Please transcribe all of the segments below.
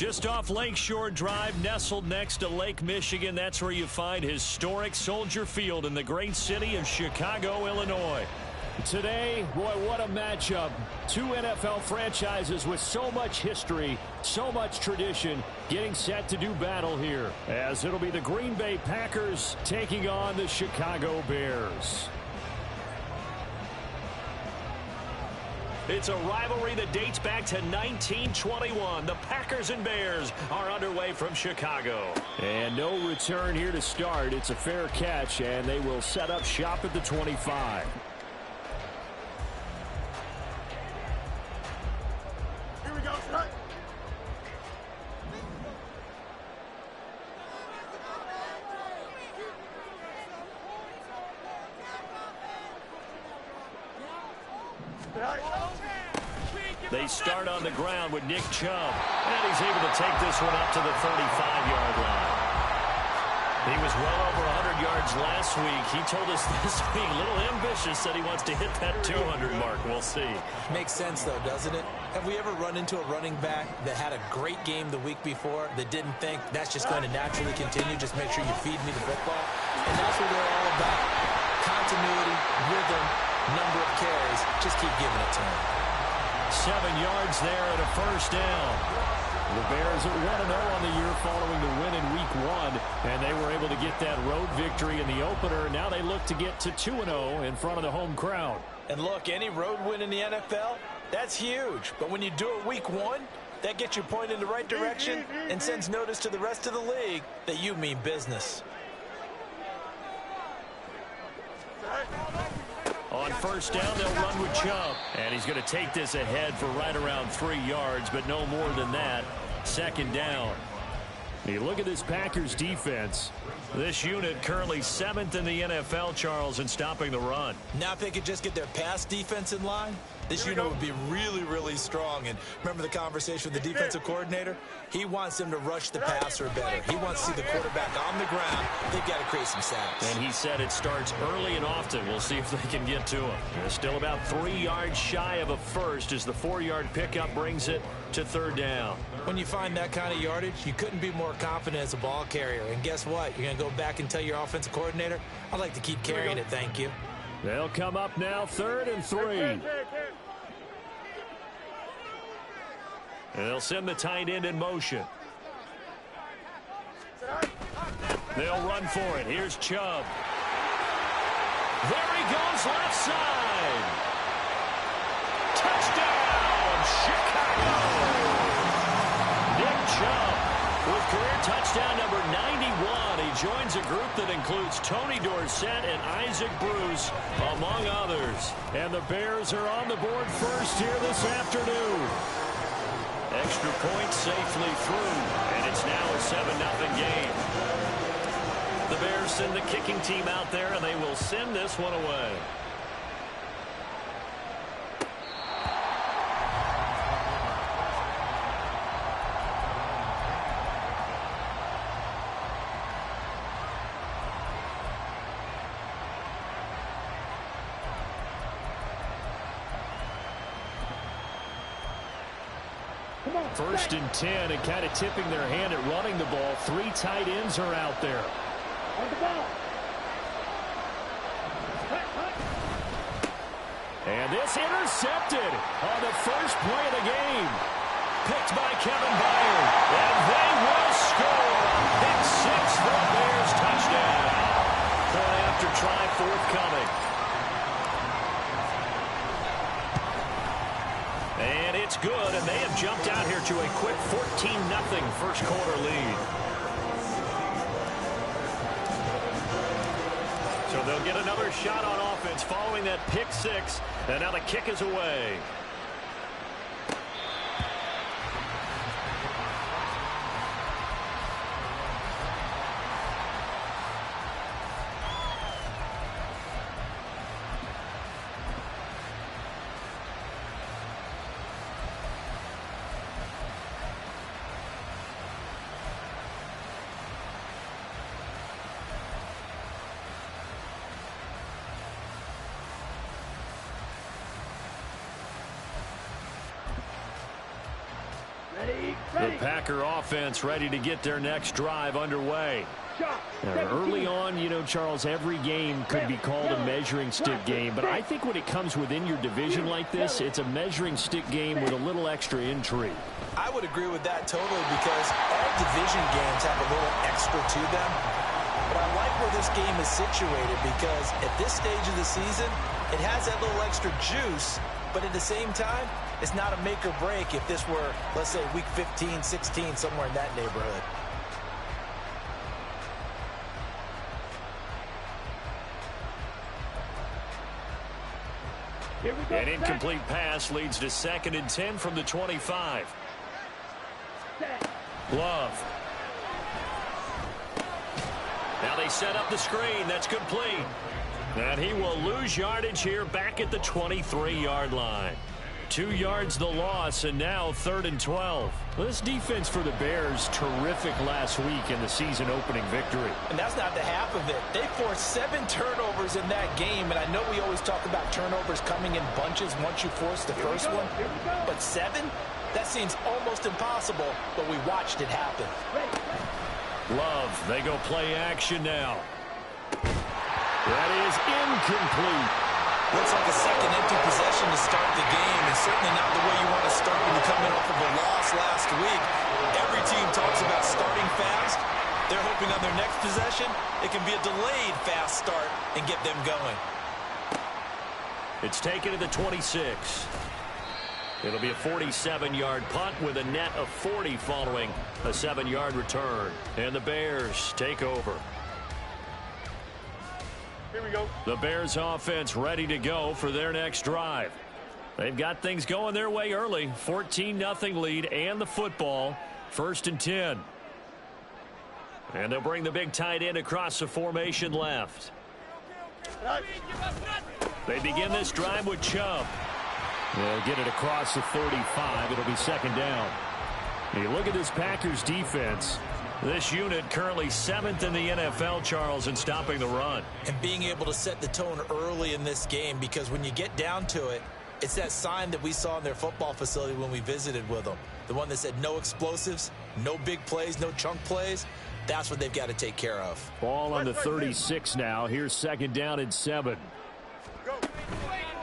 Just off Lakeshore Drive, nestled next to Lake Michigan, that's where you find historic Soldier Field in the great city of Chicago, Illinois. Today, boy, what a matchup. Two NFL franchises with so much history, so much tradition, getting set to do battle here, as it'll be the Green Bay Packers taking on the Chicago Bears. It's a rivalry that dates back to 1921. The Packers and Bears are underway from Chicago. And no return here to start. It's a fair catch, and they will set up shop at the 25. Here we go, strike. They start on the ground with Nick Chubb, and he's able to take this one up to the 35-yard line. He was well over 100 yards last week. He told us this week, a little ambitious, said he wants to hit that 200 mark. We'll see. Makes sense, though, doesn't it? Have we ever run into a running back that had a great game the week before that didn't think that's just going to naturally continue? Just make sure you feed me the football. And that's what they're all about. Continuity, rhythm, number of carries. Just keep giving it to him. 7 yards there and a first down. The Bears are 1-0 on the year following the win in Week 1, and they were able to get that road victory in the opener. Now they look to get to 2-0 in front of the home crowd. And look, any road win in the NFL, that's huge. But when you do it Week 1, that gets you pointed in the right direction and sends notice to the rest of the league that you mean business. On first down, they'll run with Chubb. And he's going to take this ahead for right around 3 yards, but no more than that. Second down. You look at this Packers defense. This unit currently 7th in the NFL, Charles, in stopping the run. Now if they could just get their pass defense in line, this unit would be really, really strong. And remember the conversation with the defensive coordinator? He wants them to rush the passer better. He wants to see the quarterback on the ground. They've got to create some sacks. And he said it starts early and often. We'll see if they can get to him. They're still about 3 yards shy of a first as the 4-yard pickup brings it to third down. When you find that kind of yardage, you couldn't be more confident as a ball carrier. And guess what? You're going to go back and tell your offensive coordinator, I'd like to keep carrying it, thank you. They'll come up now 3rd and 3. They'll send the tight end in motion. They'll run for it. Here's Chubb. There he goes, left side. Touchdown, Chicago. Nick Chubb with career touchdown number 91. He joins a group that includes Tony Dorsett and Isaac Bruce, among others. And the Bears are on the board first here this afternoon. Extra point safely through, and it's now a 7-0 game. The Bears send the kicking team out there, and they will send this one away. First and 10, and kind of tipping their hand at running the ball. 3 tight ends are out there. And this intercepted on the first play of the game. Picked by Kevin Byard, and they will score. Pick 6 for the Bears, touchdown. Point after try forthcoming. And it's good, and they have jumped out here to a quick 14-0 first quarter lead. So they'll get another shot on offense following that pick 6, and now the kick is away. The Packer offense ready to get their next drive underway. Now, early on, you know, Charles, every game could be called a measuring stick game, but I think when it comes within your division like this, it's a measuring stick game with a little extra intrigue. I would agree with that totally because all division games have a little extra to them. But I like where this game is situated because at this stage of the season, it has that little extra juice, but at the same time, it's not a make or break if this were, let's say, week 15, 16, somewhere in that neighborhood. An incomplete pass leads to 2nd and 10 from the 25. Love. Now they set up the screen. That's complete. And he will lose yardage here back at the 23-yard line. 2 yards the loss, and now 3rd and 12. This defense for the Bears, terrific last week in the season-opening victory. And that's not the half of it. They forced 7 turnovers in that game, and I know we always talk about turnovers coming in bunches once you force the first one. But 7? That seems almost impossible, but we watched it happen. Love, they go play action now. That is incomplete. Looks like a second empty possession to start the game, and certainly not the way you want to start when you come in off of a loss last week. Every team talks about starting fast. They're hoping on their next possession, it can be a delayed fast start and get them going. It's taken to the 26. It'll be a 47-yard punt with a net of 40 following a 7-yard return. And the Bears take over. Here we go. The Bears offense ready to go for their next drive. They've got things going their way early. 14-0 lead and the football. 1st and 10. And they'll bring the big tight end across the formation left. They begin this drive with Chubb. They'll get it across the 35. It'll be 2nd down. You look at this Packers defense. This unit currently 7th in the NFL, Charles, in stopping the run. And being able to set the tone early in this game, because when you get down to it, it's that sign that we saw in their football facility when we visited with them. The one that said no explosives, no big plays, no chunk plays. That's what they've got to take care of. Ball on the 36 now. Here's 2nd down and 7.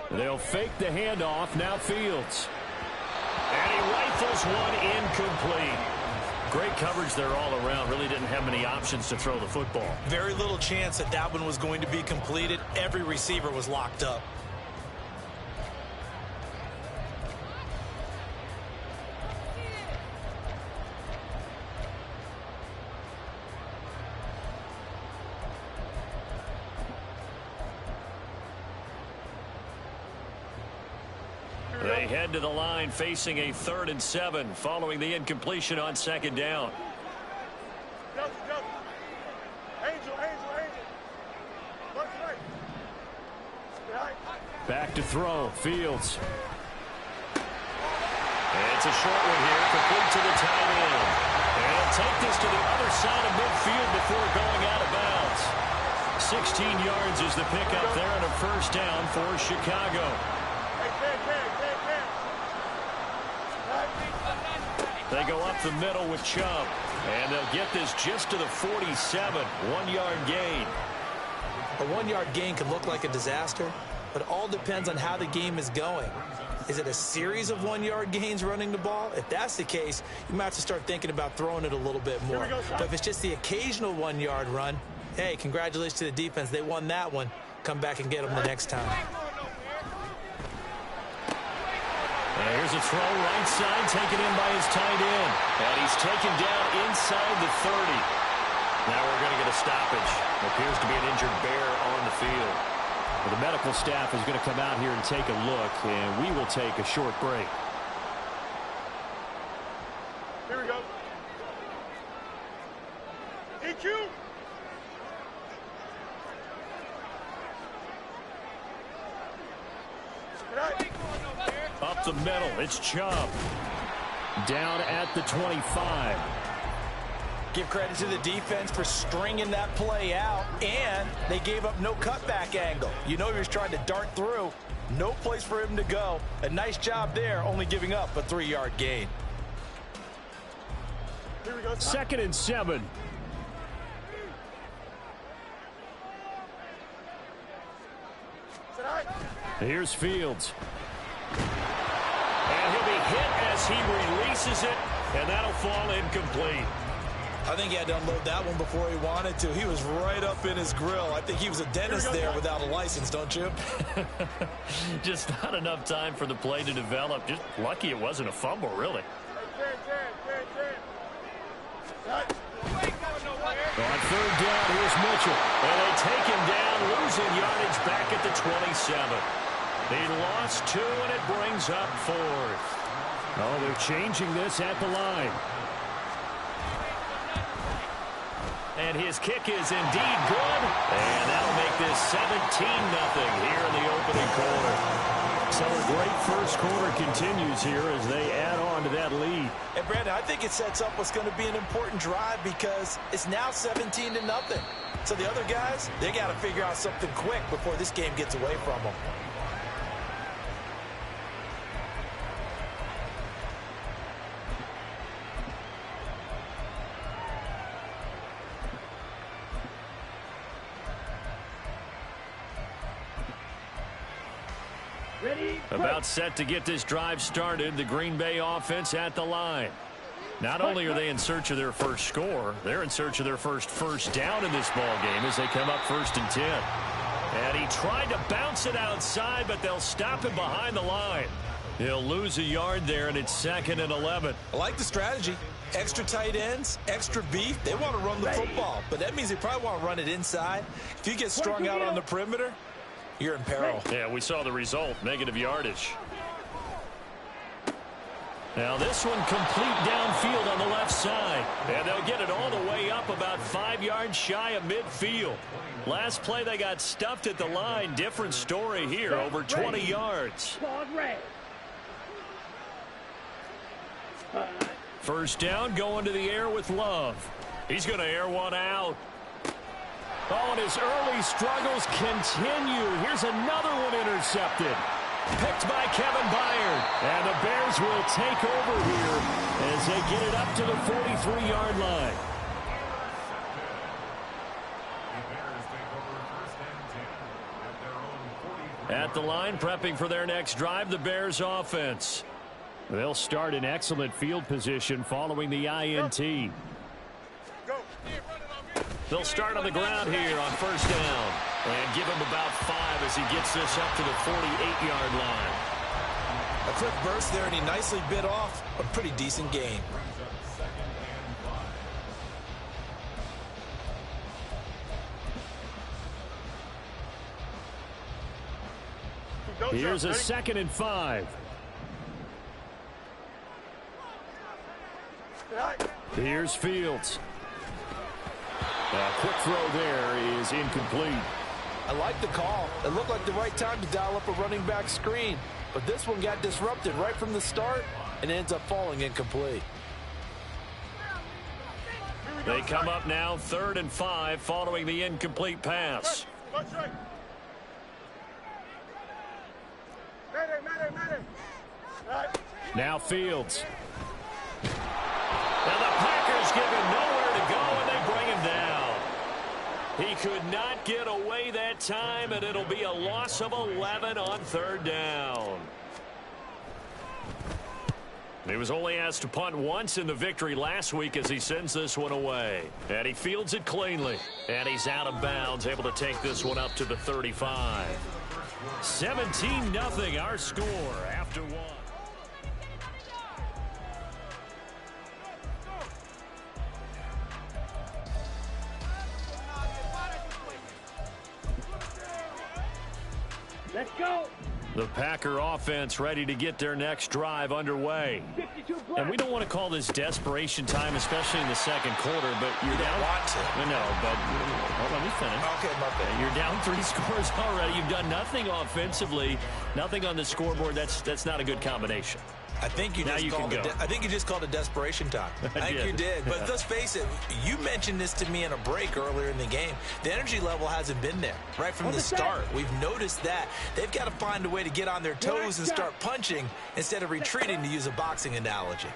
They'll fake the handoff. Now Fields. And he rifles one incomplete. Great coverage there all around. Really didn't have many options to throw the football. Very little chance that that one was going to be completed. Every receiver was locked up. They head to the line facing a 3rd and 7 following the incompletion on 2nd down. Back to throw. Fields. And it's a short one here, complete to the tight end. And he'll take this to the other side of midfield before going out of bounds. 16 yards is the pickup there and a 1st down for Chicago. They go up the middle with Chubb. And they'll get this just to the 47. 1-yard gain. A 1-yard gain can look like a disaster, but it all depends on how the game is going. Is it a series of 1-yard gains running the ball? If that's the case, you might have to start thinking about throwing it a little bit more. But if it's just the occasional 1-yard run, hey, congratulations to the defense. They won that one. Come back and get them the next time. Here's a throw right side taken in by his tight end. And he's taken down inside the 30. Now we're going to get a stoppage. Appears to be an injured Bear on the field. Well, the medical staff is going to come out here and take a look, and we will take a short break. Here we go. EQ. Up the middle, it's Chubb. Down at the 25. Give credit to the defense for stringing that play out, and they gave up no cutback angle. You know he was trying to dart through. No place for him to go. A nice job there, only giving up a 3-yard gain. Here we go. 2nd and 7. Here's Fields. And he'll be hit as he releases it, and that'll fall incomplete. I think he had to unload that one before he wanted to. He was right up in his grill. I think he was a dentist there without a license, don't you? Just not enough time for the play to develop. Just lucky it wasn't a fumble, really. On 3rd down, here's Mitchell. And they take him down, losing yardage back at the 27. He lost 2, and it brings up 4th. Oh, they're changing this at the line. And his kick is indeed good. And that'll make this 17-0 here in the opening quarter. So a great first quarter continues here as they add on to that lead. And Brandon, I think it sets up what's going to be an important drive because it's now 17-0. So the other guys, they got to figure out something quick before this game gets away from them. About set to get this drive started, the Green Bay offense at the line. Not only are they in search of their first score, they're in search of their first down in this ball game as they come up 1st and 10. And he tried to bounce it outside, but they'll stop him behind the line. He'll lose a yard there, and it's 2nd and 11. I like the strategy. Extra tight ends, extra beef. They want to run the football, but that means they probably want to run it inside. If you get strung out on the perimeter, you're in peril. Yeah, we saw the result, negative yardage. Now this one complete downfield on the left side. And they'll get it all the way up about 5 yards shy of midfield. Last play they got stuffed at the line. Different story here, over 20 yards. 1st down, going to the air with Love. He's going to air one out. Oh, and his early struggles continue. Here's another one intercepted. Picked by Kevin Byard. And the Bears will take over here as they get it up to the 43-yard line. At the line, prepping for their next drive, the Bears offense. They'll start in excellent field position following the INT. They'll start on the ground here on 1st down and give him about 5 as he gets this up to the 48-yard line. A quick burst there, and he nicely bit off a pretty decent gain. Here's a 2nd and 5. Here's Fields. A quick throw there is incomplete. I like the call. It looked like the right time to dial up a running back screen. But this one got disrupted right from the start and ends up falling incomplete. They come up now 3rd and 5 following the incomplete pass. Now Fields. Now the Packers give him nowhere to go, and they bring him down. He could not get away that time, and it'll be a loss of 11 on 3rd down. He was only asked to punt once in the victory last week as he sends this one away. And he fields it cleanly. And he's out of bounds, able to take this one up to the 35. 17-0 our score after one. Let's go. The Packer offense ready to get their next drive underway. And we don't want to call this desperation time, especially in the second quarter, but you're down. Want to. No, but well, let me finish. Okay, my bad. You're down 3 scores already. You've done nothing offensively, nothing on the scoreboard. That's not a good combination. I think you just called it desperation time. I think you did. But let's face it, you mentioned this to me in a break earlier in the game. The energy level hasn't been there right from the start. We've noticed that. They've got to find a way to get on their toes and start punching instead of retreating, to use a boxing analogy.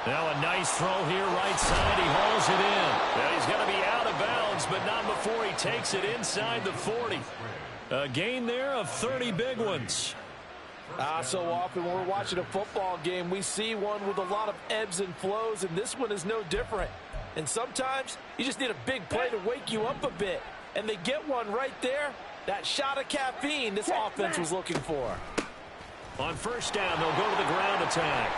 Now a nice throw here, right side. He hauls it in. Now he's going to be out of bounds, but not before he takes it inside the 40. A gain there of 30 big ones. So often when we're watching a football game, we see one with a lot of ebbs and flows, and this one is no different. And sometimes you just need a big play to wake you up a bit. And they get one right there. That shot of caffeine this offense was looking for. On first down, they'll go to the ground attack.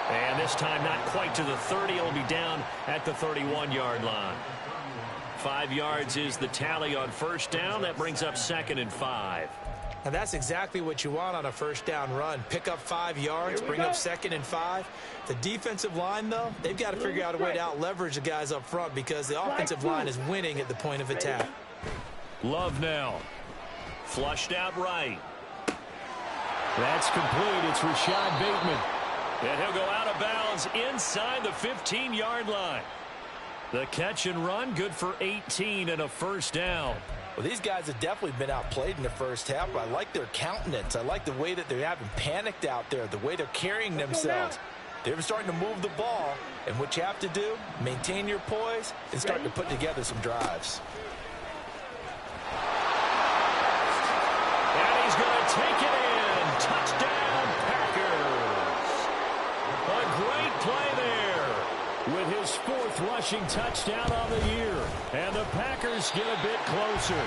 And this time not quite to the 30. It'll be down at the 31-yard line. 5 yards is the tally on first down. That brings up 2nd and 5. And that's exactly what you want on a first down run. Pick up 5 yards, bring up 2nd and 5. The defensive line, though, they've got to figure out a way to out-leverage the guys up front because the offensive line is winning at the point of attack. Love now. Flushed out right. That's complete. It's Rashad Bateman. And he'll go out of bounds inside the 15-yard line. The catch and run, good for 18 and a first down. Well, these guys have definitely been outplayed in the first half, but I like their countenance. I like the way that they haven't panicked out there, the way they're carrying themselves. They're starting to move the ball, and what you have to do, maintain your poise and start to put together some drives. And he's going to take it in. Touchdown, Packers. A great play there with his 4th rushing touchdown on the year. And the Packers get a bit closer.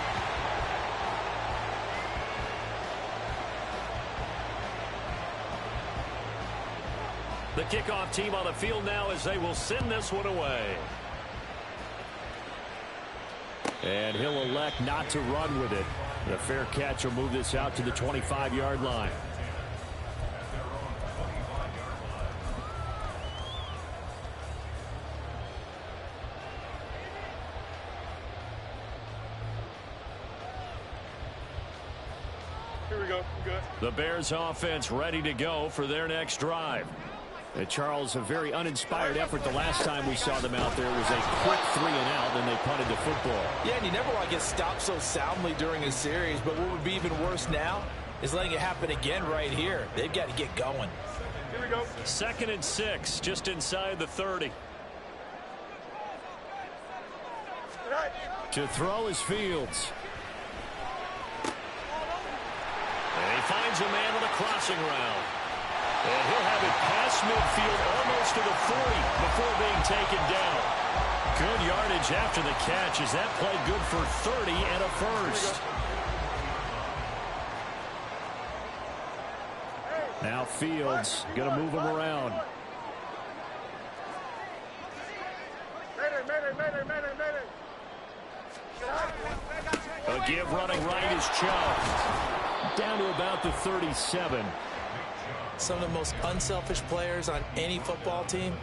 The kickoff team on the field now as they will send this one away. And he'll elect not to run with it. The fair catch will move this out to the 25-yard line. Here we go. Good. The Bears offense ready to go for their next drive. And Charles, a very uninspired effort the last time we saw them out there was a quick 3 and out, and they punted the football. Yeah, and you never want to get stopped so soundly during a series, but what would be even worse now is letting it happen again right here. They've got to get going. Here we go. 2nd and 6, just inside the 30. To throw is Fields. And he finds a man on the crossing route. And he'll have it past midfield almost to the 40 before being taken down. Good yardage after the catch as that play good for 30 and a first. Now Fields going to move him around. A give running right is Chubb. Down to about the 37. Some of the most unselfish players on any football team,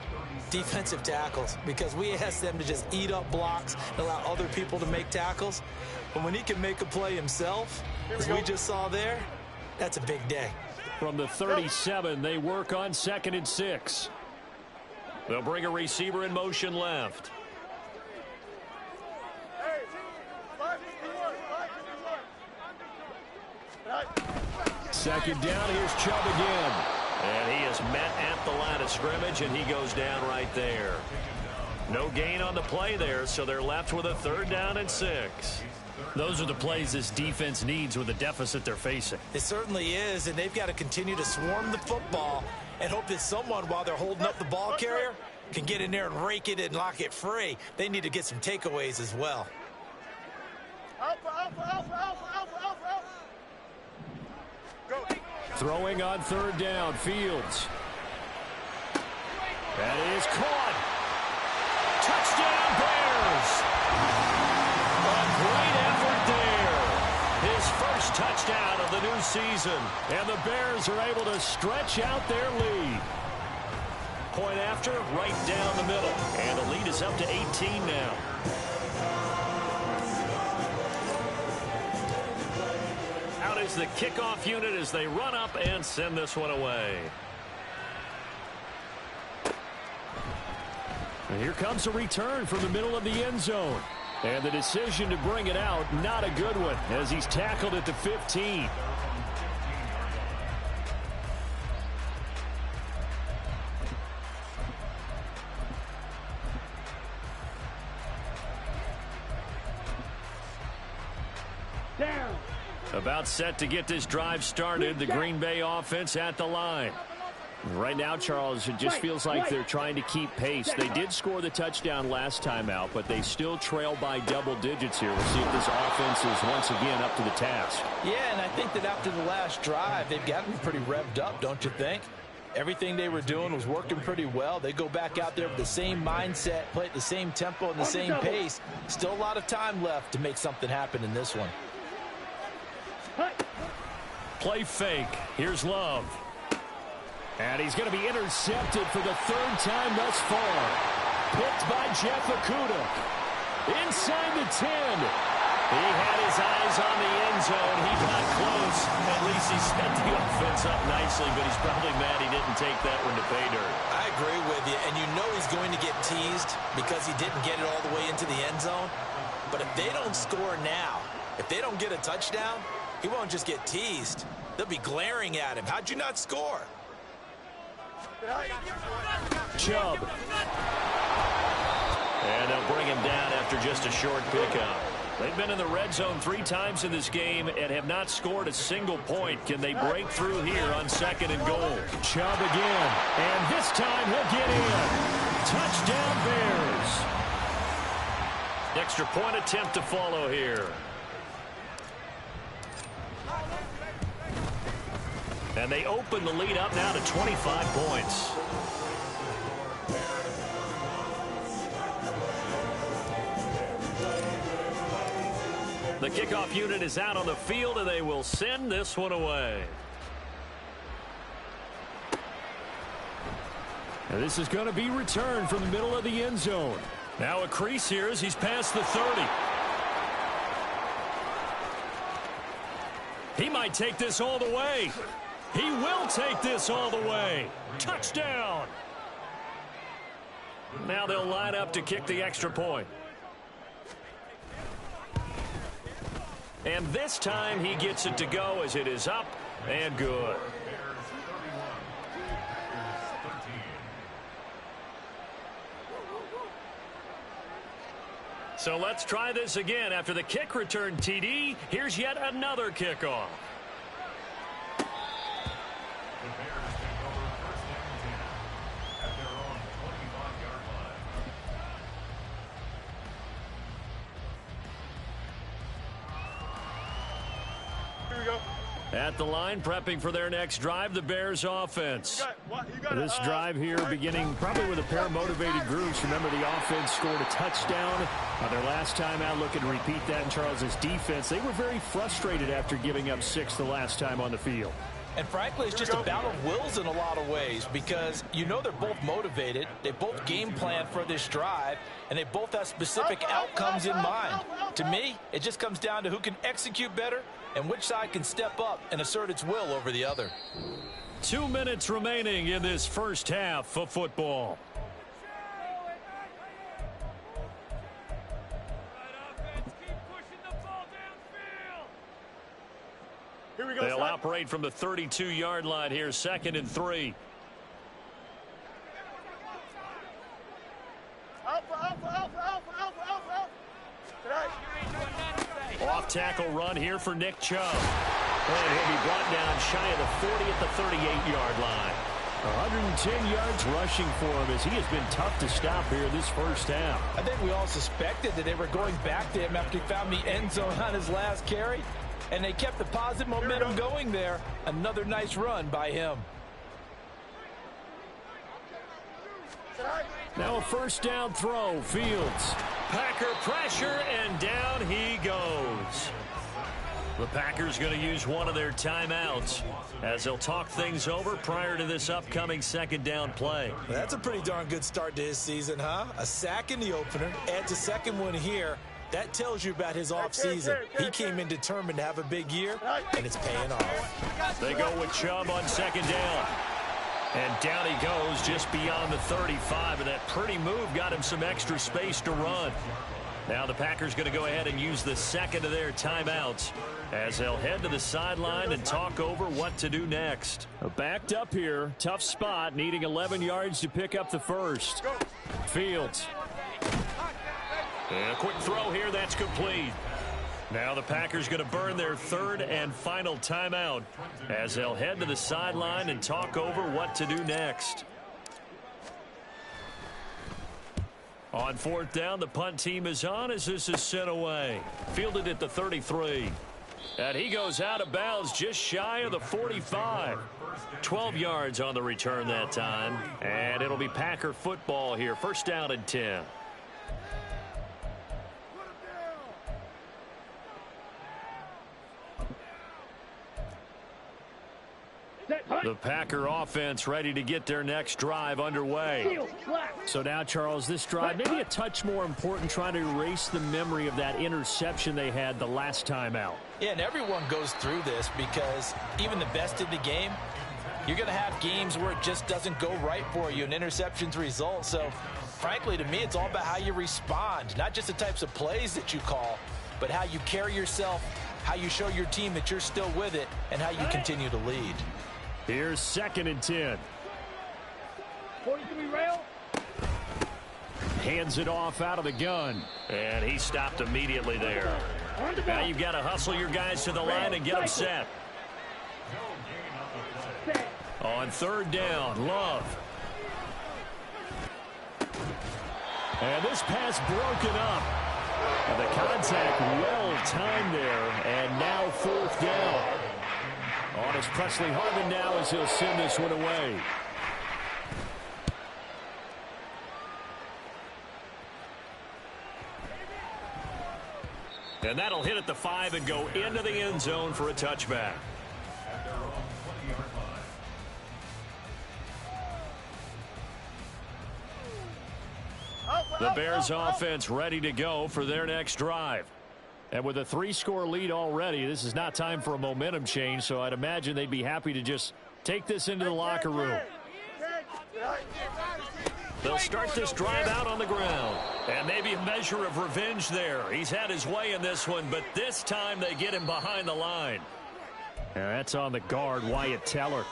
defensive tackles, because we ask them to just eat up blocks and allow other people to make tackles. But when he can make a play himself, as we just saw there, that's a big day. From the 37, they work on 2nd and 6. They'll bring a receiver in motion left. Second down, here's Chubb again. And he is met at the line of scrimmage, and he goes down right there. No gain on the play there, so they're left with a 3rd down and 6. Those are the plays this defense needs with the deficit they're facing. It certainly is, and they've got to continue to swarm the football and hope that someone, while they're holding up the ball carrier, can get in there and rake it and lock it free. They need to get some takeaways as well. Throwing on 3rd down, Fields. That is caught. Touchdown, Bears. A great effort there. His first touchdown of the new season. And the Bears are able to stretch out their lead. Point after, right down the middle. And the lead is up to 18 now. Out is the kickoff unit as they run up and send this one away. And here comes a return from the middle of the end zone. And the decision to bring it out, not a good one, as he's tackled at the 15. About set to get this drive started. The Green Bay offense at the line. Right now, Charles, it just feels like they're trying to keep pace. They did score the touchdown last time out, but they still trail by double digits here. We'll see if this offense is once again up to the task. Yeah, and I think that after the last drive, they've gotten pretty revved up, don't you think? Everything they were doing was working pretty well. They go back out there with the same mindset, play at the same tempo and the same pace. Still a lot of time left to make something happen in this one. Play fake. Here's Love. And he's going to be intercepted for the third time thus far. Picked by Jeff Okudah. Inside the 10. He had his eyes on the end zone. He got close. At least he set the offense up nicely, but he's probably mad he didn't take that one to pay dirt. I agree with you, and you know he's going to get teased because he didn't get it all the way into the end zone. But if they don't score now, if they don't get a touchdown, he won't just get teased. They'll be glaring at him. How'd you not score? Chubb. And they'll bring him down after just a short pickup. They've been in the red zone 3 times in this game and have not scored a single point. Can they break through here on 2nd and goal? Chubb again. And this time he'll get in. Touchdown Bears. Extra point attempt to follow here. And they open the lead up now to 25 points. The kickoff unit is out on the field, and they will send this one away. And this is going to be returned from the middle of the end zone. Now a crease here as he's past the 30. He might take this all the way. He will take this all the way. Touchdown. Now they'll line up to kick the extra point. And this time he gets it to go as it is up and good. So let's try this again. After the kick return TD, here's yet another kickoff. At the line, prepping for their next drive, the Bears offense. This drive here beginning probably with a pair of motivated groups. Remember, the offense scored a touchdown on their last time out. Looking to repeat that in Charles's defense. They were very frustrated after giving up 6 the last time on the field. And frankly, it's just a battle of wills in a lot of ways because you know they're both motivated. They both game plan for this drive, and they both have specific outcomes in mind. To me, it just comes down to who can execute better and which side can step up and assert its will over the other. 2 minutes remaining in this first half of football. They'll operate from the 32-yard line here, 2nd and 3. Off tackle run here for Nick Chubb. And he'll be brought down shy of the 40 at the 38-yard line. 110 yards rushing for him as he has been tough to stop here this first half. I think we all suspected that they were going back to him after he found the end zone on his last carry. And they kept the positive momentum going there. Another nice run by him. Now a first down throw. Fields. Packer pressure, and down he goes. The Packers going to use one of their timeouts as they'll talk things over prior to this upcoming 2nd down play. Well, that's a pretty darn good start to his season, huh? A sack in the opener, adds a second one here. That tells you about his offseason. He came in determined to have a big year, and it's paying off. They go with Chubb on 2nd down. And down he goes just beyond the 35. And that pretty move got him some extra space to run. Now the Packers going to go ahead and use the second of their timeouts as they'll head to the sideline and talk over what to do next. Backed up here. Tough spot. Needing 11 yards to pick up the first. Fields. And a quick throw here. That's complete. Now the Packers going to burn their third and final timeout as they'll head to the sideline and talk over what to do next. On fourth down, the punt team is on as this is sent away. Fielded at the 33. And he goes out of bounds just shy of the 45. 12 yards on the return that time. And it'll be Packer football here. First down and 10. The Packer offense ready to get their next drive underway. So now, Charles, this drive maybe a touch more important, trying to erase the memory of that interception they had the last time out. Yeah, and everyone goes through this because even the best in the game, you're going to have games where it just doesn't go right for you, and interceptions result. So, frankly, to me, it's all about how you respond, not just the types of plays that you call, but how you carry yourself, how you show your team that you're still with it, and how you continue to lead. Here's second and 10. 43 rail. Hands it off out of the gun. And he stopped immediately there. Now you've got to hustle your guys to the line and get them set. On third down, Love. And this pass broken up. And the contact well timed there. And now fourth down. On is Presley Harvin now as he'll send this one away. And that'll hit at the 5 and go into the end zone for a touchback. The Bears offense ready to go for their next drive. And with a 3-score lead already, this is not time for a momentum change, so I'd imagine they'd be happy to just take this into the locker room. They'll start this drive out on the ground. And maybe a measure of revenge there. He's had his way in this one, but this time they get him behind the line. And that's on the guard, Wyatt Teller.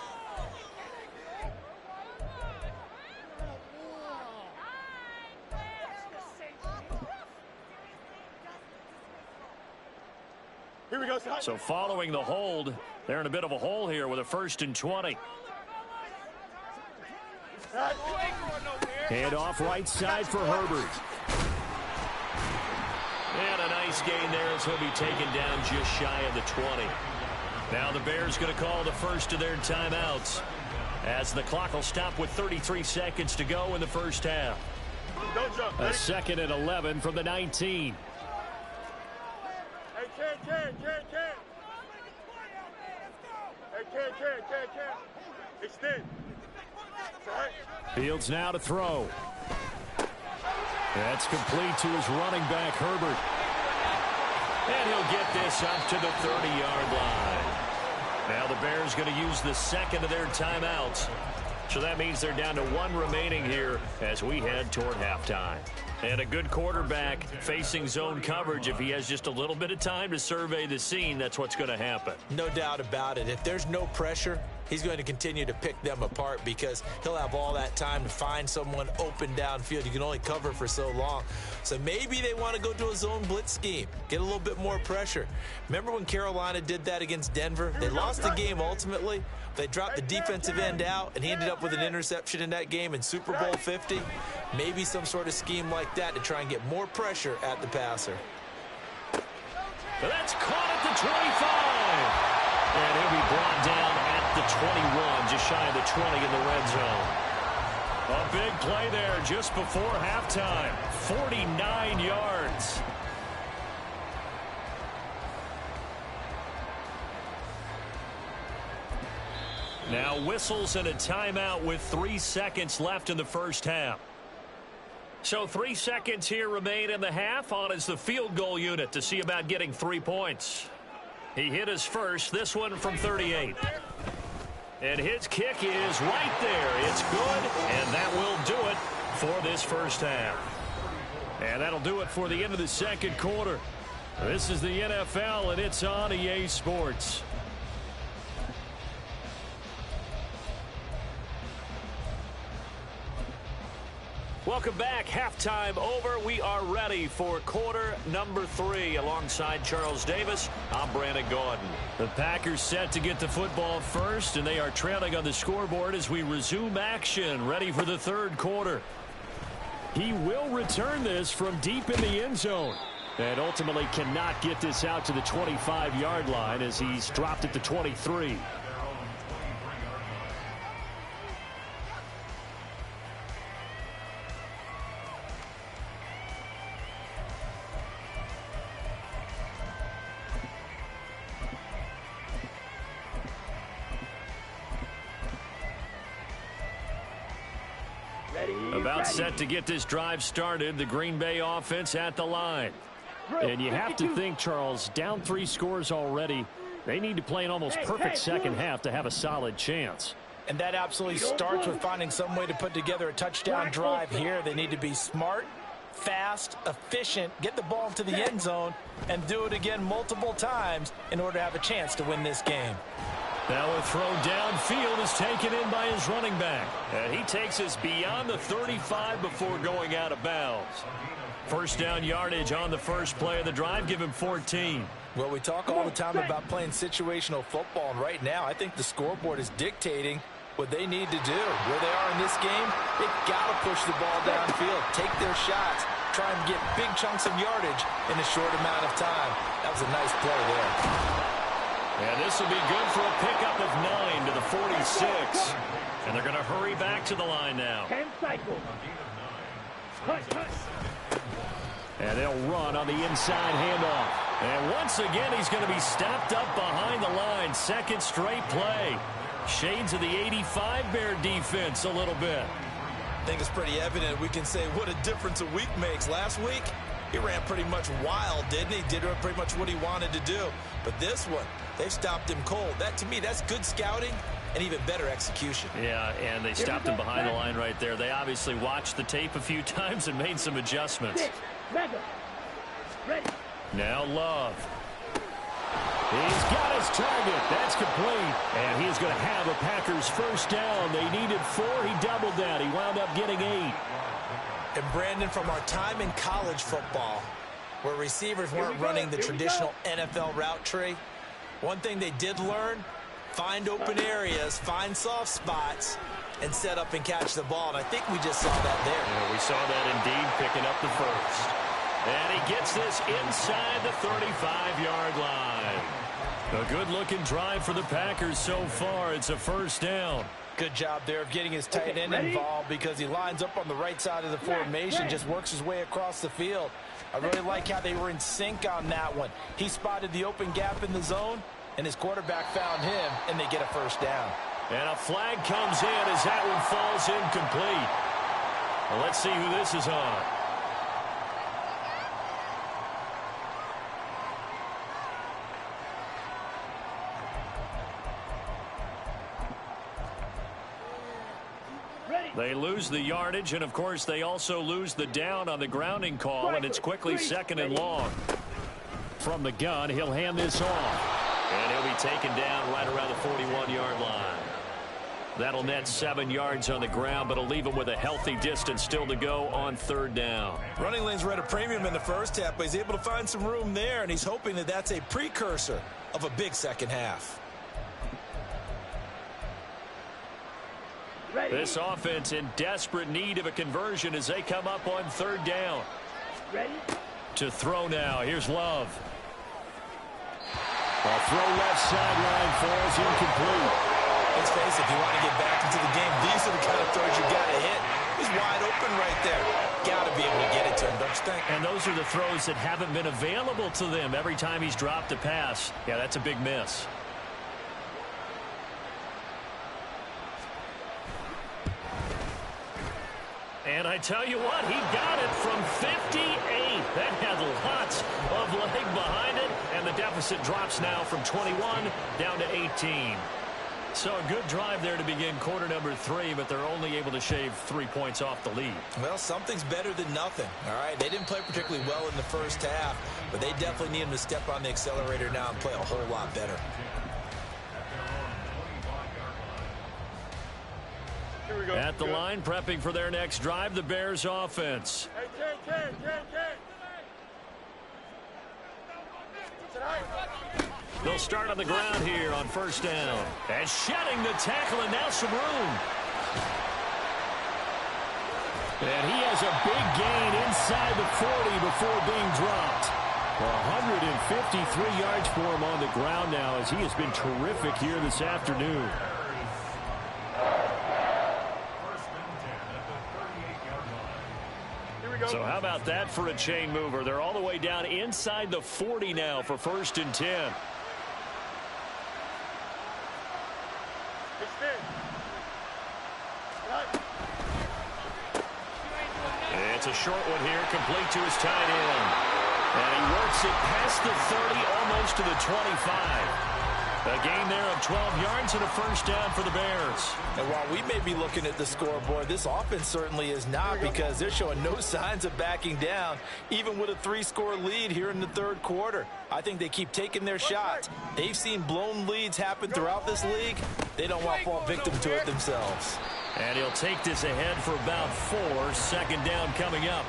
Here we go. So following the hold, they're in a bit of a hole here with a 1st and 20. Hand off right side for Herbert. And a nice gain there as he'll be taken down just shy of the 20. Now the Bears going to call the first of their timeouts as the clock will stop with 33 seconds to go in the first half. Don't jump. A 2nd and 11 from the 19. Hey, Ken. Hey, Ken. Extend. Fields now to throw. That's complete to his running back, Herbert. And he'll get this up to the 30-yard line. Now the Bears going to use the second of their timeouts. So that means they're down to 1 remaining here as we head toward halftime. And a good quarterback facing zone coverage. If he has just a little bit of time to survey the scene, that's what's going to happen. No doubt about it. If there's no pressure, he's going to continue to pick them apart because he'll have all that time to find someone open downfield. You can only cover for so long. So maybe they want to go to a zone blitz scheme, get a little bit more pressure. Remember when Carolina did that against Denver? They lost the game ultimately. They dropped the defensive end out, and he ended up with an interception in that game in Super Bowl 50. Maybe some sort of scheme like that to try and get more pressure at the passer. That's caught at the 25. And he'll be brought down at the 21, just shy of the 20 in the red zone. A big play there just before halftime. 49 yards. Now whistles and a timeout with 3 seconds left in the first half. So 3 seconds here remain in the half. On is the field goal unit to see about getting 3 points. He hit his first, this one from 38. And his kick is right there. It's good, and that will do it for this first half. And that'll do it for the end of the second quarter. This is the NFL, and it's on EA Sports. Welcome back. Halftime over. We are ready for quarter number 3. Alongside Charles Davis, I'm Brandon Gaudin. The Packers set to get the football first, and they are trailing on the scoreboard as we resume action, ready for the third quarter. He will return this from deep in the end zone, and ultimately cannot get this out to the 25-yard line as he's dropped at the 23. About set to get this drive started, the Green Bay offense at the line. And you have to think, Charles, down 3 scores already. They need to play an almost perfect second half to have a solid chance. And that absolutely starts with finding some way to put together a touchdown drive here. They need to be smart, fast, efficient, get the ball into the end zone, and do it again multiple times in order to have a chance to win this game. Now a throw downfield is taken in by his running back. And he takes us beyond the 35 before going out of bounds. First down yardage on the first play of the drive. Give him 14. Well, we talk all the time about playing situational football, and right now I think the scoreboard is dictating what they need to do. Where they are in this game, they've got to push the ball downfield, take their shots, try and get big chunks of yardage in a short amount of time. That was a nice play there. And this will be good for a pickup of 9 to the 46. And they're going to hurry back to the line now. 10 cycles. And they'll run on the inside handoff. And once again, he's going to be stopped up behind the line. Second straight play. Shades of the 85 Bear defense a little bit. I think it's pretty evident. We can say what a difference a week makes. Last week, he ran pretty much wild, didn't he? Did pretty much what he wanted to do. But this one, they stopped him cold. That, to me, that's good scouting and even better execution. Yeah, and they stopped him behind the line right there. They obviously watched the tape a few times and made some adjustments. Now Love. He's got his target. That's complete. And he's going to have a Packers first down. They needed 4. He doubled that. He wound up getting 8. And Brandon, from our time in college football, where receivers weren't running the traditional NFL route tree, one thing they did learn, find open areas, find soft spots, and set up and catch the ball. And I think we just saw that there. Yeah, we saw that indeed, picking up the first. And he gets this inside the 35-yard line. A good-looking drive for the Packers so far. It's a first down. Good job there of getting his tight end involved because he lines up on the right side of the formation, just works his way across the field. I really like how they were in sync on that one. He spotted the open gap in the zone, and his quarterback found him, and they get a first down. And a flag comes in as that one falls incomplete. Well, let's see who this is on. They lose the yardage, and, of course, they also lose the down on the grounding call, and it's quickly second and long. From the gun, he'll hand this off. And he'll be taken down right around the 41-yard line. That'll net 7 yards on the ground, but it'll leave him with a healthy distance still to go on third down. Running lanes were at a premium in the first half, but he's able to find some room there, and he's hoping that that's a precursor of a big second half. This offense in desperate need of a conversion as they come up on third down. To throw now. Here's Love. A throw left sideline falls incomplete. Let's face it, if you want to get back into the game, these are the kind of throws you got to hit. He's wide open right there. Got to be able to get it to him, don't you think? And those are the throws that haven't been available to them every time he's dropped a pass. Yeah, that's a big miss. And I tell you what, he got it from 58. That had lots of leg behind it, and the deficit drops now from 21 down to 18. So a good drive there to begin quarter number 3, but they're only able to shave 3 points off the lead. Well, something's better than nothing, all right? They didn't play particularly well in the first half, but they definitely need him to step on the accelerator now and play a whole lot better. Here we go. At the Good. line, prepping for their next drive, the Bears offense. Hey, Ken. Tonight. They'll start on the ground here on first down. And shedding the tackle, and now some room. And he has a big gain inside the 40 before being dropped. 153 yards for him on the ground now, as he has been terrific here this afternoon. So how about that for a chain mover? They're all the way down inside the 40 now for first and 10. It's a short one here, complete to his tight end. And he works it past the 30, almost to the 25. A gain there of 12 yards and a first down for the Bears. And while we may be looking at the scoreboard, this offense certainly is not, because they're showing no signs of backing down, even with a 3-score lead here in the third quarter. I think they keep taking their shots. They've seen blown leads happen throughout this league. They don't want to fall victim to it themselves. And he'll take this ahead for about 4. Second down coming up.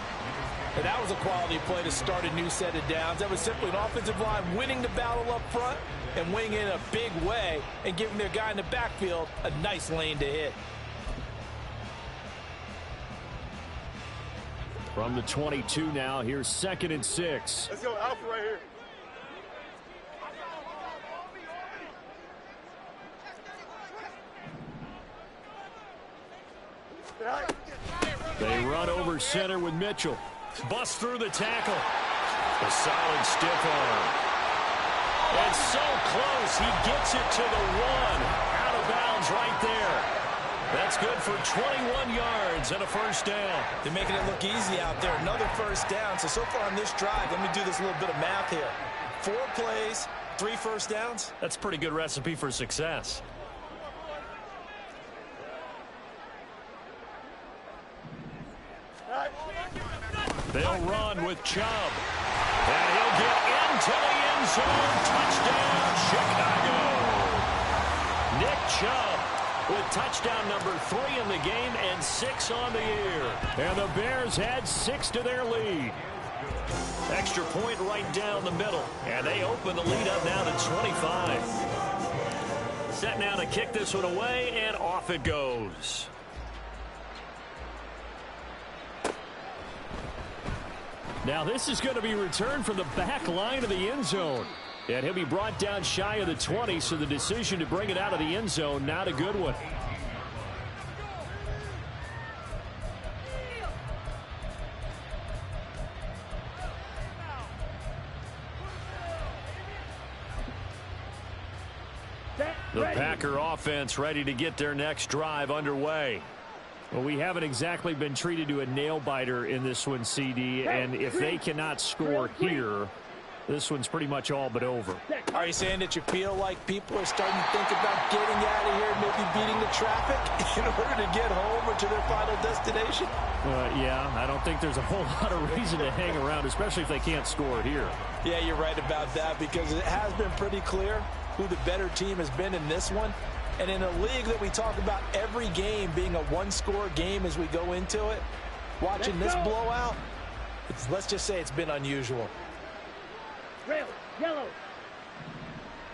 And that was a quality play to start a new set of downs. That was simply an offensive line winning the battle up front and winning in a big way and giving their guy in the backfield a nice lane to hit. From the 22 now, here's 2nd and 6. Let's go, Alpha right here. They run over center with Mitchell. Bust through the tackle. A solid stiff arm. And so close, he gets it to the 1. Out of bounds right there. That's good for 21 yards and a first down. They're making it look easy out there. Another first down. So far on this drive, let me do this little bit of math here. 4 plays, 3 first downs. That's a pretty good recipe for success. They'll run with Chubb. And he'll get into the end zone. Touchdown, Chicago. Nick Chubb with touchdown number 3 in the game and 6 on the year. And the Bears had 6 to their lead. Extra point right down the middle. And they open the lead up now to 25. Set now to kick this one away, and off it goes. Now this is going to be returned from the back line of the end zone. And he'll be brought down shy of the 20, so the decision to bring it out of the end zone, not a good one. The Packer offense ready to get their next drive underway. Well, we haven't exactly been treated to a nail-biter in this one, CD, and if they cannot score here, this one's pretty much all but over. Are you saying that you feel like people are starting to think about getting out of here and maybe beating the traffic in order to get home or to their final destination? Yeah, I don't think there's a whole lot of reason to hang around, especially if they can't score here. Yeah, you're right about that, because it has been pretty clear who the better team has been in this one. And in a league that we talk about every game being a one-score game as we go into it, watching this blowout, let's just say it's been unusual. Red, yellow,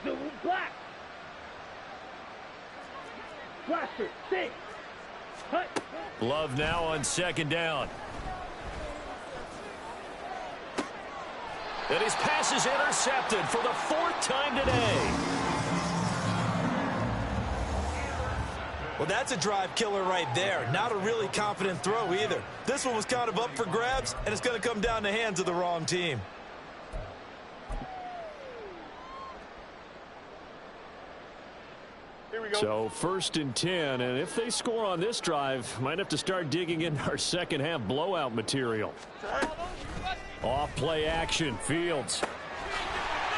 blue, black. Blaster, six. Hut. Love now on second down. And his pass is intercepted for the 4th time today. Well, that's a drive killer right there. Not a really confident throw either. This one was kind of up for grabs, and it's going to come down the hands of the wrong team. Here we go. So 1st and 10, and if they score on this drive, might have to start digging into our second half blowout material. Off play action, Fields.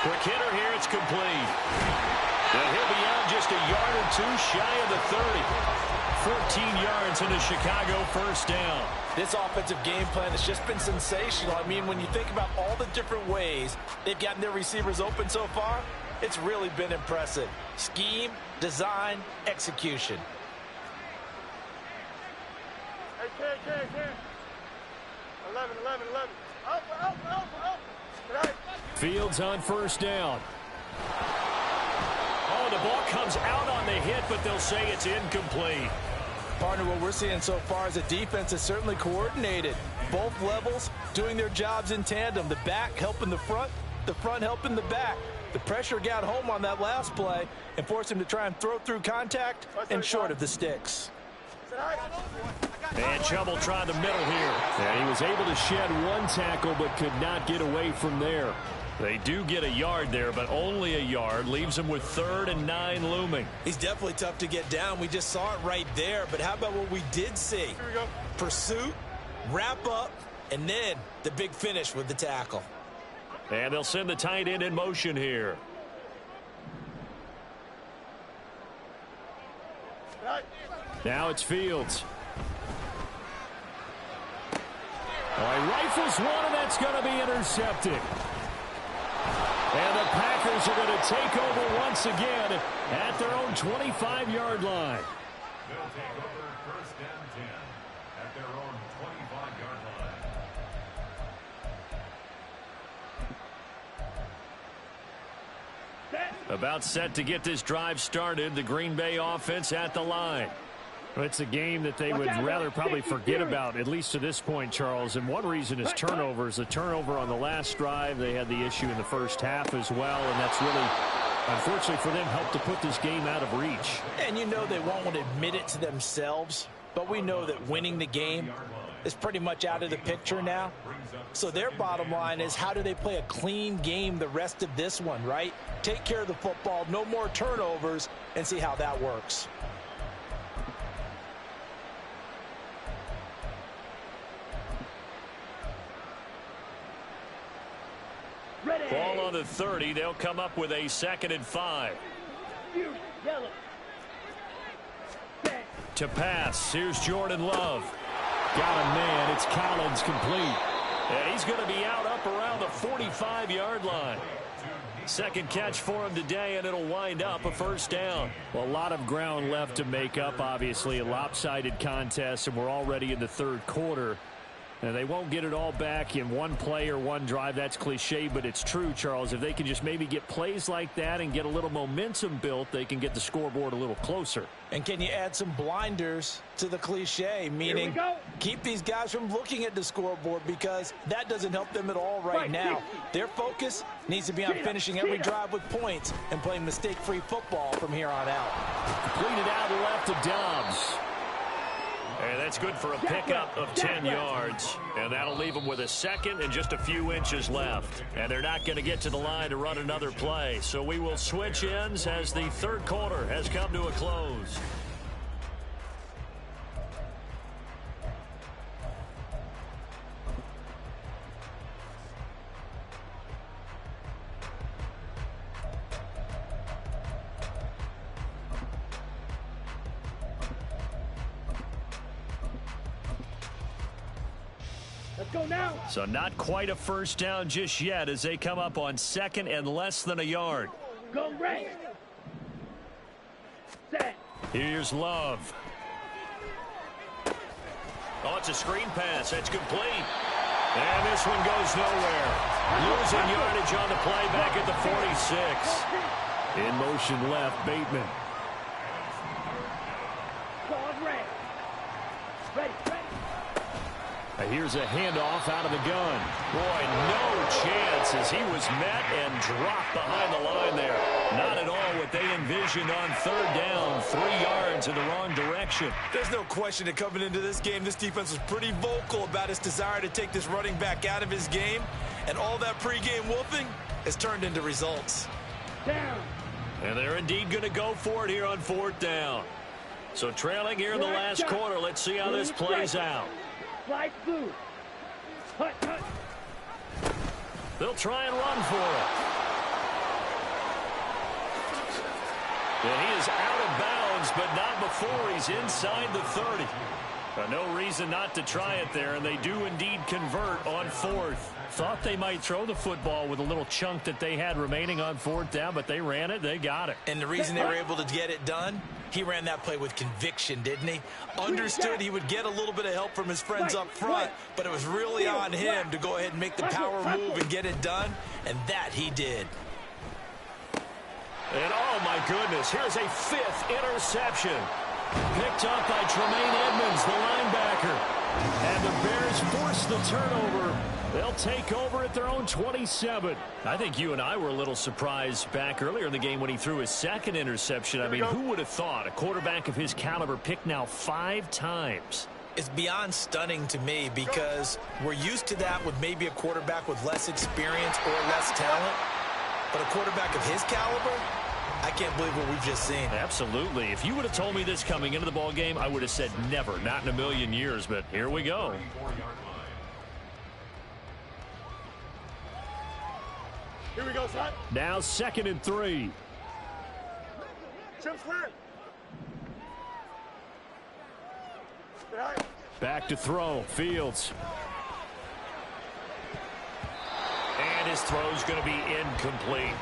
Quick hitter here, it's complete. And he'll be out just a yard or 2 shy of the 30. 14 yards and a Chicago first down. This offensive game plan has just been sensational. I mean, when you think about all the different ways they've gotten their receivers open so far, it's really been impressive. Scheme, design, execution. Hey, Ken. 11. Out. Right. Fields on first down. Oh, the ball comes out on the hit, but they'll say it's incomplete. Partner, what we're seeing so far is a defense is certainly coordinated. Both levels doing their jobs in tandem. The back helping the front helping the back. The pressure got home on that last play and forced him to try and throw through contact and short of the sticks. And Chubb will try the middle here. And he was able to shed one tackle but could not get away from there. They do get a yard there, but only a yard. Leaves them with 3rd and 9 looming. He's definitely tough to get down. We just saw it right there. But how about what we did see? Here we go. Pursuit, wrap up, and then the big finish with the tackle. And they'll send the tight end in motion here. Right. Now it's Fields. Oh, he rifles one, and that's going to be intercepted. And the Packers are going to take over once again at their own 25-yard line. They'll take over 1st and 10 at their own 25-yard line. About set to get this drive started. The Green Bay offense at the line. It's a game that they would rather probably forget about, at least to this point, Charles. And one reason is turnovers. The turnover on the last drive, they had the issue in the first half as well. And that's really, unfortunately for them, helped to put this game out of reach. And you know they won't want to admit it to themselves, but we know that winning the game is pretty much out of the picture now. So their bottom line is, how do they play a clean game the rest of this one, right? Take care of the football, no more turnovers, and see how that works. Ball on the 30. They'll come up with a 2nd and 5. Yellow. To pass. Here's Jordan Love. Got a man. It's Collins complete. And he's going to be out up around the 45-yard line. 2nd catch for him today, and it'll wind up a 1st down. Well, a lot of ground left to make up, obviously. A lopsided contest, and we're already in the 3rd quarter. And they won't get it all back in one play or one drive. That's cliche, but it's true, Charles. If they can just maybe get plays like that and get a little momentum built, they can get the scoreboard a little closer. And can you add some blinders to the cliche, meaning keep these guys from looking at the scoreboard, because that doesn't help them at all right now. Their focus needs to be on finishing every drive with points and playing mistake-free football from here on out. Completed out left to Dobbs. And that's good for a pickup of 10 yards. And that'll leave them with a 2nd and just a few inches left. And they're not going to get to the line to run another play. So we will switch ends as the 3rd quarter has come to a close. Let's go now. So not quite a 1st down just yet as they come up on 2nd and less than a yard. Go red. Set. Here's Love. Oh, it's a screen pass. That's complete. And this one goes nowhere. Losing yardage on the play back at the 46. In motion left, Bateman. Pause red. Ready. Here's a handoff out of the gun. Boy, no chance as he was met and dropped behind the line there. Not at all what they envisioned on 3rd down. 3 yards in the wrong direction. There's no question that coming into this game, this defense was pretty vocal about its desire to take this running back out of his game. And all that pregame wolfing has turned into results. Down. And they're indeed going to go for it here on 4th down. So trailing here in the last quarter. Let's see how this plays out. Slide through. Hut. They'll try and run for it. And he is out of bounds, but not before he's inside the 30. No reason not to try it there, and they do indeed convert on 4th. Thought they might throw the football with a little chunk that they had remaining on fourth down, but they ran it. They got it. And the reason they were able to get it done, he ran that play with conviction, didn't he? Understood he would get a little bit of help from his friends up front, but it was really on him to go ahead and make the power move and get it done, and that he did. And oh my goodness, here's a fifth interception. Picked up by Tremaine Edmonds, the linebacker. And the Bears force the turnover. They'll take over at their own 27. I think you and I were a little surprised back earlier in the game when he threw his second interception. I mean, who would have thought a quarterback of his caliber picked now 5 times? It's beyond stunning to me because we're used to that with maybe a quarterback with less experience or less talent. But a quarterback of his caliber, I can't believe what we've just seen. Absolutely. If you would have told me this coming into the ball game, I would have said never, not in a million years. But here we go. Here we go, son. Now 2nd and 3. Trim's clear. Get high. Back to throw. Fields. And his throw's going to be incomplete.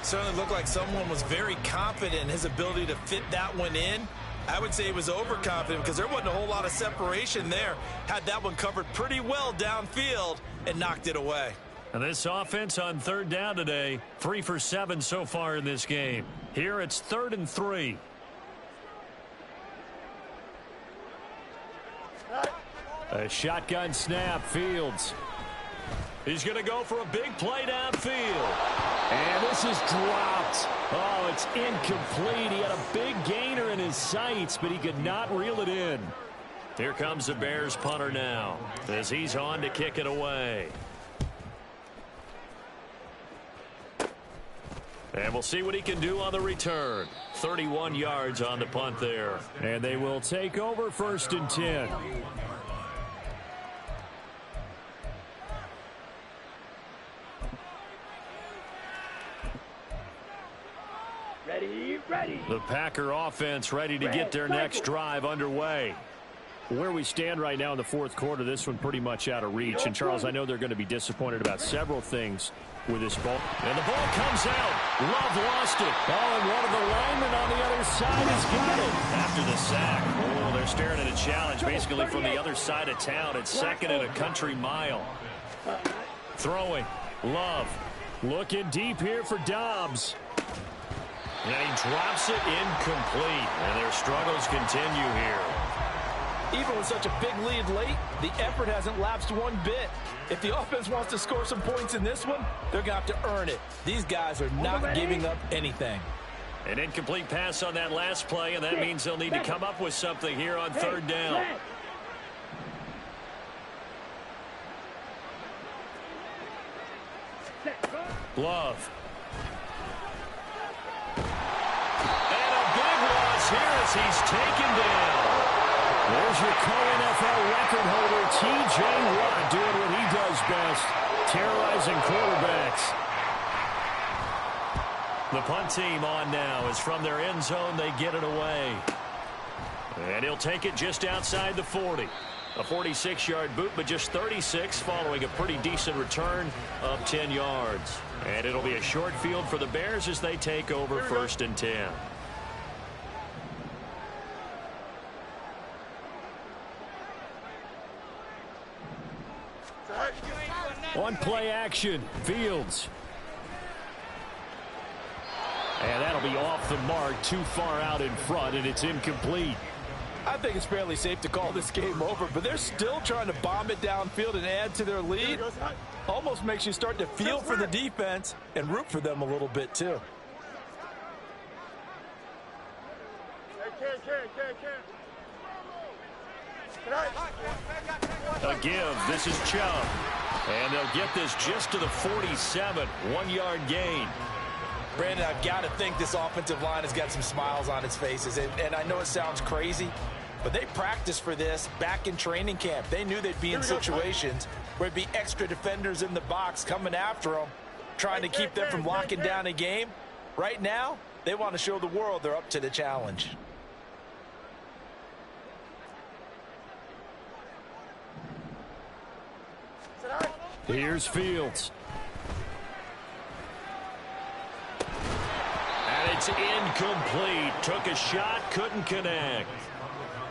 Certainly looked like someone was very confident in his ability to fit that one in. I would say he was overconfident because there wasn't a whole lot of separation there. Had that one covered pretty well downfield and knocked it away. And this offense on 3rd down today, 3 for 7 so far in this game. Here it's 3rd and 3. A shotgun snap. Fields. He's going to go for a big play downfield. And this is dropped. Oh, it's incomplete. He had a big gainer in his sights, but he could not reel it in. Here comes the Bears punter now as he's on to kick it away. And we'll see what he can do on the return. 31 yards on the punt there. And they will take over 1st and 10. Ready. The Packer offense ready to get their next drive underway. Where we stand right now in the 4th quarter, this one pretty much out of reach. And, Charles, I know they're going to be disappointed about several things with this ball. And the ball comes out. Love lost it. Oh, and one of the linemen on the other side has got it. After the sack. Oh, they're staring at a challenge basically from the other side of town. It's 2nd and a country mile. Throwing. Love. Looking deep here for Dobbs. And he drops it incomplete. And their struggles continue here. Even with such a big lead late, the effort hasn't lapsed one bit. If the offense wants to score some points in this one, they're going to have to earn it. These guys are not giving up anything. An incomplete pass on that last play, and that means they'll need to come up with something here on 3rd down. Love. And a big loss here as he's taken down. There's your co-NFL record holder, T.J. Watt, doing what he does best, terrorizing quarterbacks. The punt team on now is from their end zone. They get it away. And he'll take it just outside the 40. A 46-yard boot, but just 36 following a pretty decent return of 10 yards. And it'll be a short field for the Bears as they take over 1st and 10. On play action, Fields. And that'll be off the mark, too far out in front, and it's incomplete. I think it's fairly safe to call this game over, but they're still trying to bomb it downfield and add to their lead. Almost makes you start to feel for the defense and root for them a little bit, too. A give. This is Chubb. And they'll get this just to the 47. 1-yard gain. Brandon, I've got to think this offensive line has got some smiles on its faces. And I know it sounds crazy, but they practiced for this back in training camp. They knew they'd be in situations where there'd be extra defenders in the box coming after them, trying to keep them from locking down a game. Right now, they want to show the world they're up to the challenge. Here's Fields. And it's incomplete. Took a shot, couldn't connect.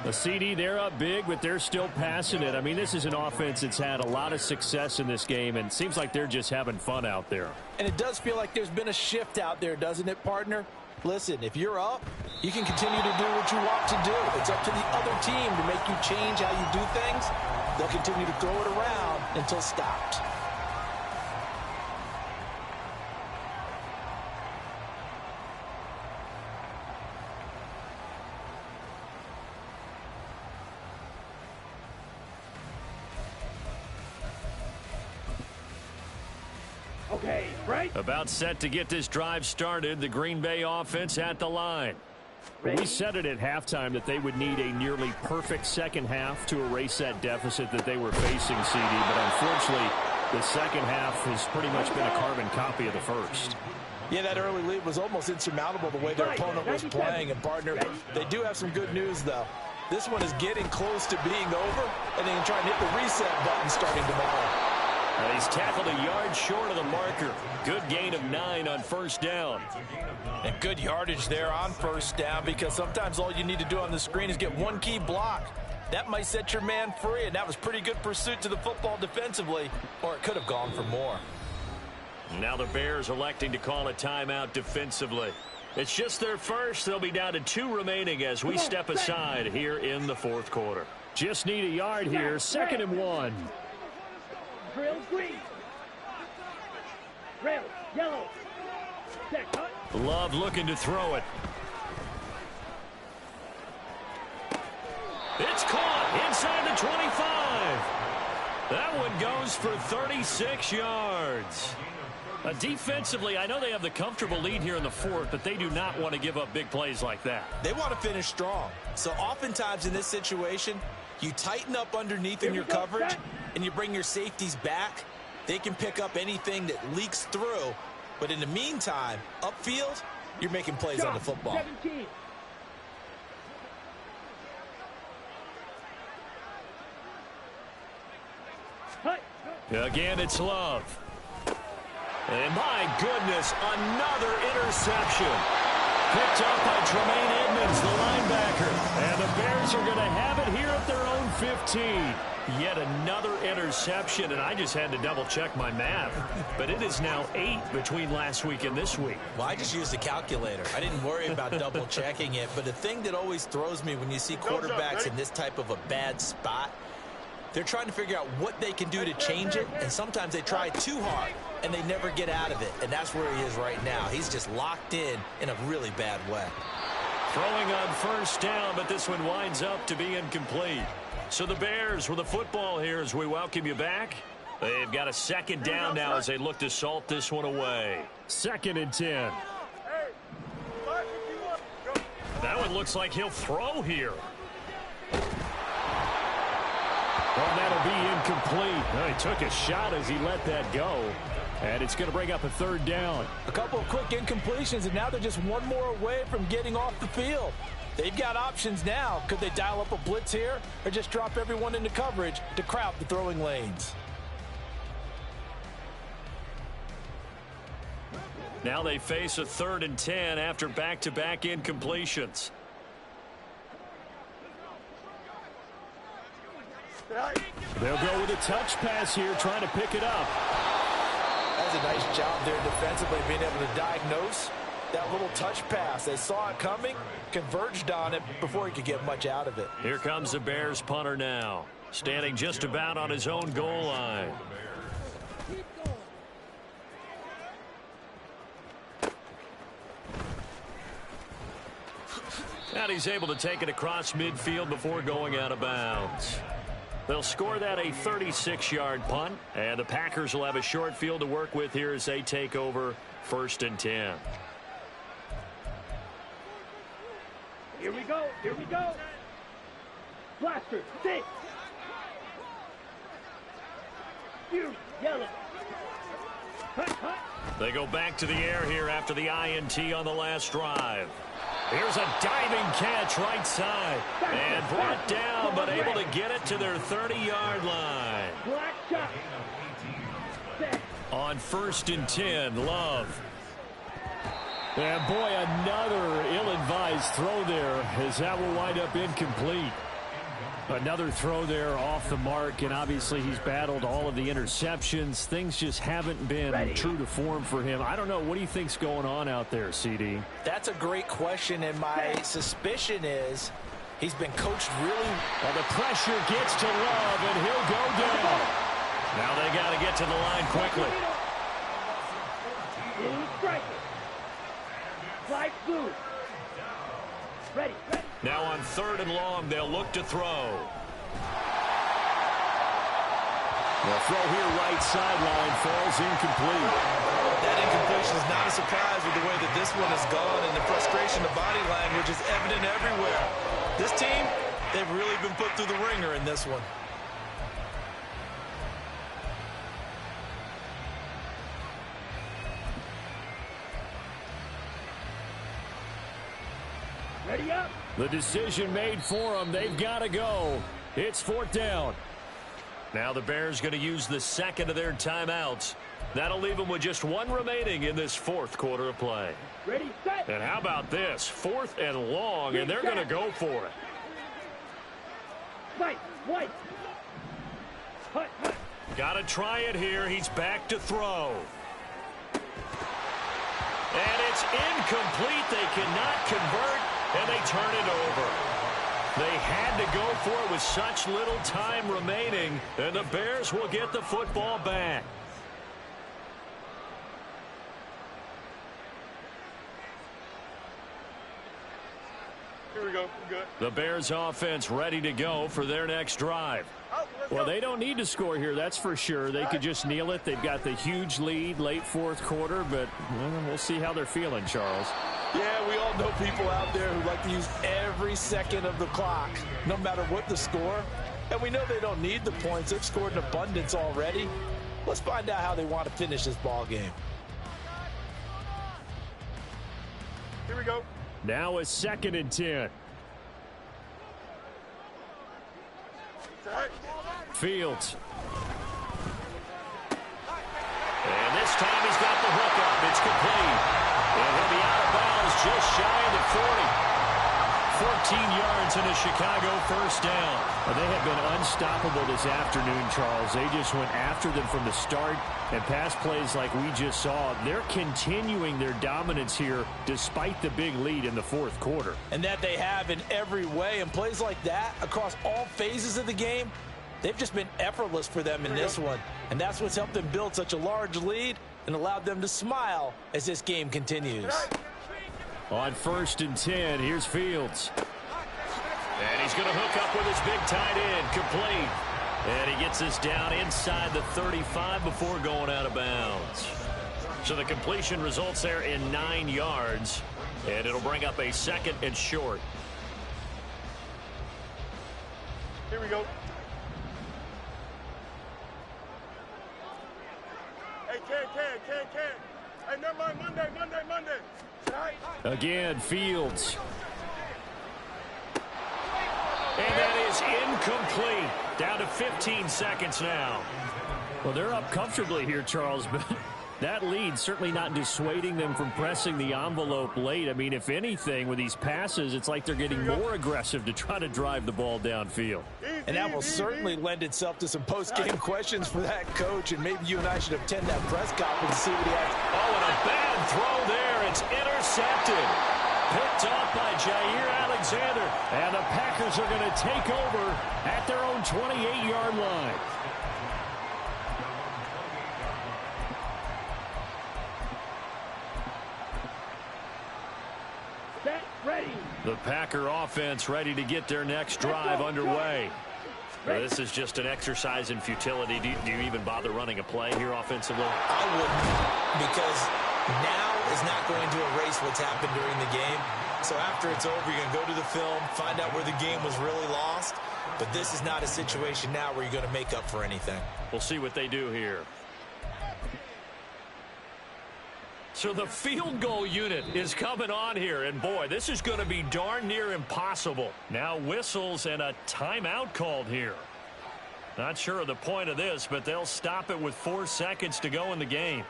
The CD, they're up big, but they're still passing it. I mean, this is an offense that's had a lot of success in this game, and it seems like they're just having fun out there. And it does feel like there's been a shift out there, doesn't it, partner? Listen, if you're up, you can continue to do what you want to do. It's up to the other team to make you change how you do things. They'll continue to throw it around until stopped. Okay, right? About set to get this drive started. The Green Bay offense at the line. We said it at halftime that they would need a nearly perfect second half to erase that deficit that they were facing, CD. But unfortunately, the second half has pretty much been a carbon copy of the first. Yeah, that early lead was almost insurmountable the way their opponent was playing. And, partner, they do have some good news, though. This one is getting close to being over, and they can try and hit the reset button starting tomorrow. He's tackled a yard short of the marker. Good gain of 9 on first down. And good yardage there on first down, because sometimes all you need to do on the screen is get one key block. That might set your man free, and that was pretty good pursuit to the football defensively, or it could have gone for more. Now the Bears electing to call a timeout defensively. It's just their first. They'll be down to 2 remaining as we step aside here in the fourth quarter. Just need a yard here. 2nd and 1. Drill green. Rail yellow. Set cut. Love looking to throw it. It's caught inside the 25. That one goes for 36 yards. Defensively, I know they have the comfortable lead here in the fourth, but they do not want to give up big plays like that. They want to finish strong. So oftentimes in this situation, you tighten up underneath in your coverage, and you bring your safeties back. They can pick up anything that leaks through. But in the meantime, upfield, you're making plays on the football. 17. Again, it's Love. And my goodness, another interception. Picked up by Tremaine Edmonds, the linebacker. And the Bears are going to have it here at their own 15. Yet another interception, and I just had to double-check my math. But it is now 8 between last week and this week. Well, I just used a calculator. I didn't worry about double-checking it. But the thing that always throws me when you see quarterbacks in this type of a bad spot, they're trying to figure out what they can do to change it, and sometimes they try too hard, and they never get out of it. And that's where he is right now. He's just locked in a really bad way. Throwing on first down, but this one winds up to be incomplete. So the Bears with the football here as we welcome you back. They've got a second down now as they look to salt this one away. 2nd and 10. That one looks like he'll throw here. Well, that'll be incomplete. Well, he took a shot as he let that go. And it's going to bring up a 3rd down. A couple of quick incompletions, and now they're just one more away from getting off the field. They've got options now. Could they dial up a blitz here or just drop everyone into coverage to crowd the throwing lanes? Now they face a 3rd and 10 after back-to-back incompletions. They'll go with a touch pass here, trying to pick it up. That's a nice job there defensively, being able to diagnose that little touch pass. They saw it coming, converged on it before he could get much out of it. Here comes the Bears punter now, standing just about on his own goal line. And he's able to take it across midfield before going out of bounds. They'll score that a 36-yard punt, and the Packers will have a short field to work with here as they take over 1st and 10. Here we go. Here we go. Blaster, 6. You, yellow. Cut. They go back to the air here after the INT on the last drive. Here's a diving catch right side. And brought down, but able to get it to their 30-yard line. Black shot. On 1st and 10, Love. And boy, another ill-advised throw there, as that will wind up incomplete. Another throw there off the mark, and obviously he's battled all of the interceptions. Things just haven't been true to form for him. I don't know. What do you think's going on out there, CD? That's a great question, and my suspicion is he's been coached really. Well, the pressure gets to Love, and he'll go down. Now they got to get to the line quickly. Slide blue. Ready. Now on 3rd and long, they'll look to throw. The throw here, right sideline, falls incomplete. That incompletion is not a surprise with the way that this one has gone, and the frustration of body language is evident everywhere. This team, they've really been put through the ringer in this one. Ready up. The decision made for them. They've got to go. It's 4th down. Now the Bears going to use the second of their timeouts. That'll leave them with just one remaining in this 4th quarter of play. Ready, set. And how about this? 4th and long, and they're going to go for it. Right, white. Hut. Got to try it here. He's back to throw. And it's incomplete. They cannot convert, and they turn it over. They had to go for it with such little time remaining, and the Bears will get the football back. Here we go. We're good. The Bears offense ready to go for their next drive. Well, they don't need to score here, that's for sure. They could just kneel it. They've got the huge lead late 4th quarter, but we'll see how they're feeling, Charles. Yeah, we all know people out there who like to use every second of the clock, no matter what the score. And we know they don't need the points. They've scored in abundance already. Let's find out how they want to finish this ball game. Here we go. Now a 2nd and 10. Set. Fields. And this time he's got the hook up. It's complete. And he'll be out of bounds just shy of the 40. 14 yards in a Chicago 1st down. They have been unstoppable this afternoon, Charles. They just went after them from the start, and pass plays like we just saw. They're continuing their dominance here despite the big lead in the 4th quarter. And that they have in every way. And plays like that across all phases of the game, they've just been effortless for them in this one. And that's what's helped them build such a large lead and allowed them to smile as this game continues. On 1st and 10, here's Fields. And he's going to hook up with his big tight end, complete. And he gets this down inside the 35 before going out of bounds. So the completion results there in 9 yards. And it'll bring up a 2nd and short. Here we go. Hey, can. Hey, never mind. Monday. Again, Fields. And that is incomplete. Down to 15 seconds now. Well, they're up comfortably here, Charles, but that lead certainly not dissuading them from pressing the envelope late. I mean, if anything, with these passes, it's like they're getting more aggressive to try to drive the ball downfield. And that will certainly lend itself to some post-game questions for that coach, and maybe you and I should attend that press conference and see what he has. Oh, and a bad throw there. It's intercepted. Picked off by Jair Alexander. And the Packers are going to take over at their own 28-yard line. Set. Ready. The Packer offense ready to get their next drive underway. Well, this is just an exercise in futility. Do you even bother running a play here offensively? I wouldn't, because now is not going to erase what's happened during the game. So after it's over, you're going to go to the film, find out where the game was really lost. But this is not a situation now where you're going to make up for anything. We'll see what they do here. So the field goal unit is coming on here, and boy, this is going to be darn near impossible. Now whistles and a timeout called here. Not sure of the point of this, but they'll stop it with 4 seconds to go in the game.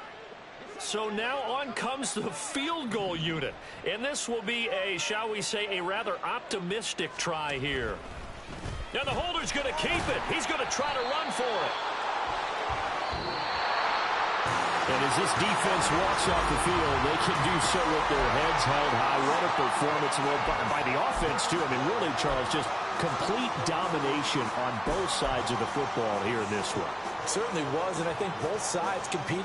So now on comes the field goal unit. And this will be a, shall we say, a rather optimistic try here. Now the holder's going to keep it. He's going to try to run for it. And as this defense walks off the field, they can do so with their heads held high. What a performance by the offense, too. I mean, really, Charles, just complete domination on both sides of the football here in this one. Certainly was, and I think both sides competed